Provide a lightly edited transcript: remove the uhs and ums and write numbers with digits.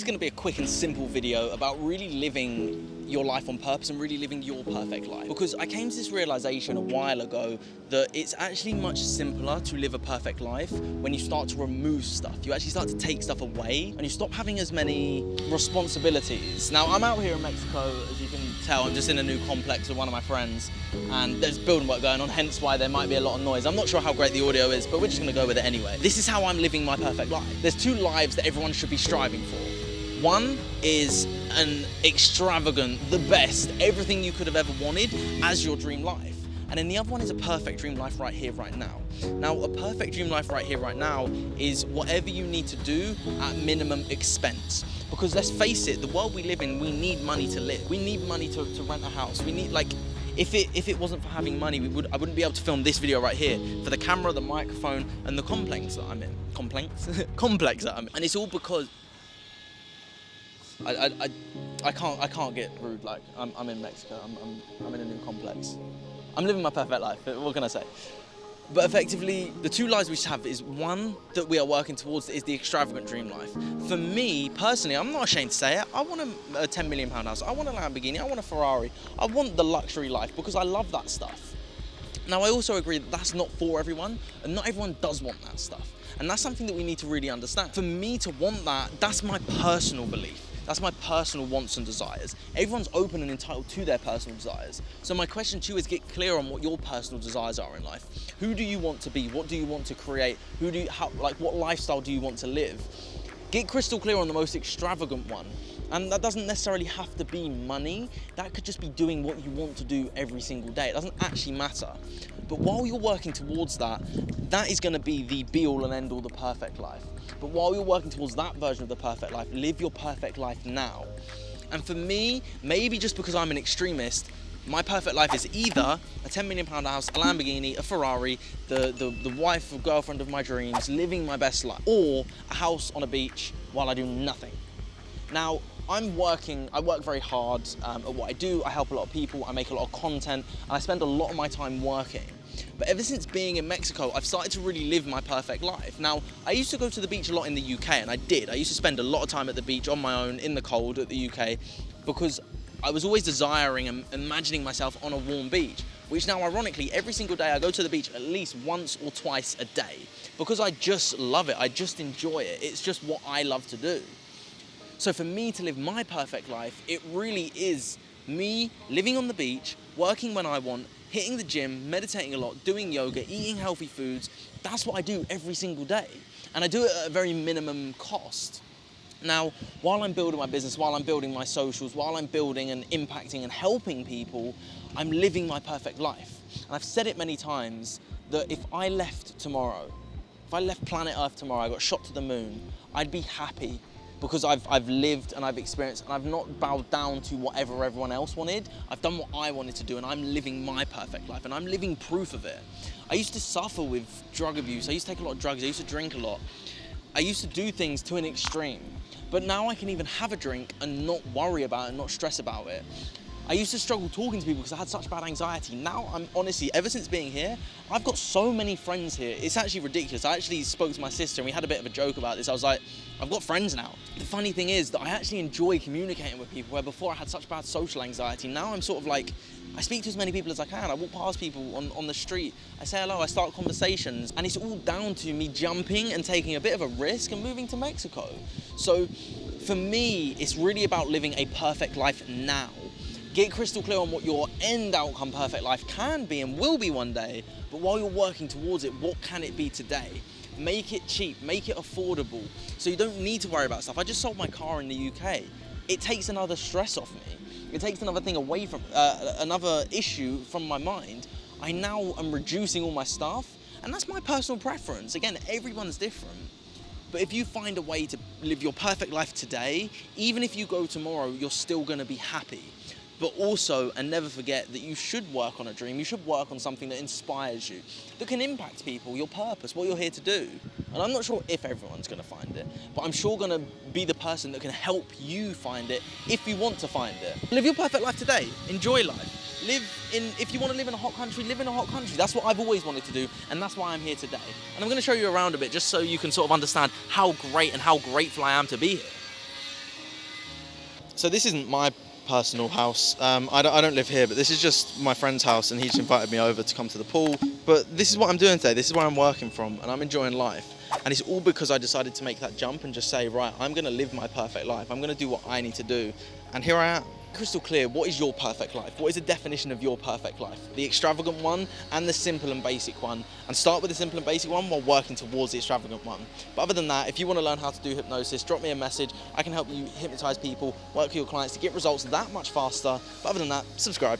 is going to be a quick and simple video about really living your life on purpose and really living your perfect life. Because I came to this realization a while ago that it's actually much simpler to live a perfect life when you start to remove stuff. You actually start to take stuff away and you stop having as many responsibilities. Now, I'm out here in Mexico, as you can tell. I'm just in a new complex with one of my friends and there's building work going on, hence why there might be a lot of noise. I'm not sure how great the audio is, but we're just going to go with it anyway. This is how I'm living my perfect life. There's two lives that everyone should be striving for. One is an extravagant, the best, everything you could have ever wanted as your dream life. And then the other one is a perfect dream life right here, right now. Now, a perfect dream life right here, right now is whatever you need to do at minimum expense. Because let's face it, the world we live in, we need money to live. We need money to rent a house. We need, like, if it wasn't for having money, I wouldn't be able to film this video right here for the camera, the microphone, and the complex that I'm in. Complex that I'm in. And it's all because I can't get rude. Like, I'm in Mexico. I'm in a new complex. I'm living my perfect life. What can I say? But effectively, the two lives we have is one that we are working towards is the extravagant dream life. For me, personally, I'm not ashamed to say it, I want a £10 million house, I want a Lamborghini, I want a Ferrari, I want the luxury life because I love that stuff. Now, I also agree that that's not for everyone, and not everyone does want that stuff. And that's something that we need to really understand. For me to want that, that's my personal belief. That's my personal wants and desires. Everyone's open and entitled to their personal desires. So my question to you is get clear on what your personal desires are in life. Who do you want to be? What do you want to create? What lifestyle do you want to live? Get crystal clear on the most extravagant one. And that doesn't necessarily have to be money. That could just be doing what you want to do every single day. It doesn't actually matter. But while you're working towards that, that is going to be the be-all and end-all, the perfect life. But while you're working towards that version of the perfect life, live your perfect life now. And for me, maybe just because I'm an extremist, my perfect life is either a £10 million house, a Lamborghini, a Ferrari, the wife or girlfriend of my dreams, living my best life, or a house on a beach while I do nothing. Now, I work very hard at what I do. I help a lot of people, I make a lot of content, and I spend a lot of my time working. But ever since being in Mexico, I've started to really live my perfect life. Now, I used to go to the beach a lot in the UK, and I did. I used to spend a lot of time at the beach on my own, in the cold at the UK, because I was always desiring and imagining myself on a warm beach, which now, ironically, every single day I go to the beach at least once or twice a day, because I just love it, I just enjoy it. It's just what I love to do. So for me to live my perfect life, it really is me living on the beach, working when I want, hitting the gym, meditating a lot, doing yoga, eating healthy foods. That's what I do every single day. And I do it at a very minimum cost. Now, while I'm building my business, while I'm building my socials, while I'm building and impacting and helping people, I'm living my perfect life. And I've said it many times that if I left tomorrow, if I left planet Earth tomorrow, I got shot to the moon, I'd be happy. Because I've lived and I've experienced and I've not bowed down to whatever everyone else wanted. I've done what I wanted to do and I'm living my perfect life and I'm living proof of it. I used to suffer with drug abuse. I used to take a lot of drugs. I used to drink a lot. I used to do things to an extreme. But now I can even have a drink and not worry about it and not stress about it. I used to struggle talking to people because I had such bad anxiety. Now, I'm honestly, ever since being here, I've got so many friends here. It's actually ridiculous. I actually spoke to my sister and we had a bit of a joke about this. I was like, I've got friends now. The funny thing is that I actually enjoy communicating with people, where before I had such bad social anxiety. Now I'm sort of like, I speak to as many people as I can. I walk past people on the street. I say hello, I start conversations. And it's all down to me jumping and taking a bit of a risk and moving to Mexico. So for me, it's really about living a perfect life now. Get crystal clear on what your end outcome perfect life can be and will be one day, but while you're working towards it, what can it be today? Make it cheap, make it affordable, so you don't need to worry about stuff. I just sold my car in the UK. It takes another stress off me. It takes another thing away from, another issue from my mind. I now am reducing all my stuff, and that's my personal preference. Again, everyone's different. But if you find a way to live your perfect life today, even if you go tomorrow, you're still gonna be happy. But also, and never forget that you should work on a dream, you should work on something that inspires you, that can impact people, your purpose, what you're here to do. And I'm not sure if everyone's gonna find it, but I'm sure gonna be the person that can help you find it if you want to find it. Live your perfect life today, enjoy life. If you wanna live in a hot country, live in a hot country. That's what I've always wanted to do, and that's why I'm here today. And I'm gonna show you around a bit just so you can sort of understand how great and how grateful I am to be here. So this isn't my personal house. I don't live here, but this is just my friend's house, and he just invited me over to come to the pool. But this is what I'm doing today. This is where I'm working from, and I'm enjoying life. And it's all because I decided to make that jump and just say, right, I'm going to live my perfect life. I'm going to do what I need to do. And here I am. Crystal clear, what is your perfect life? What is the definition of your perfect life? The extravagant one and the simple and basic one. And start with the simple and basic one while working towards the extravagant one. But other than that, if you want to learn how to do hypnosis, drop me a message. I can help you hypnotize people, work with your clients to get results that much faster. But other than that, subscribe.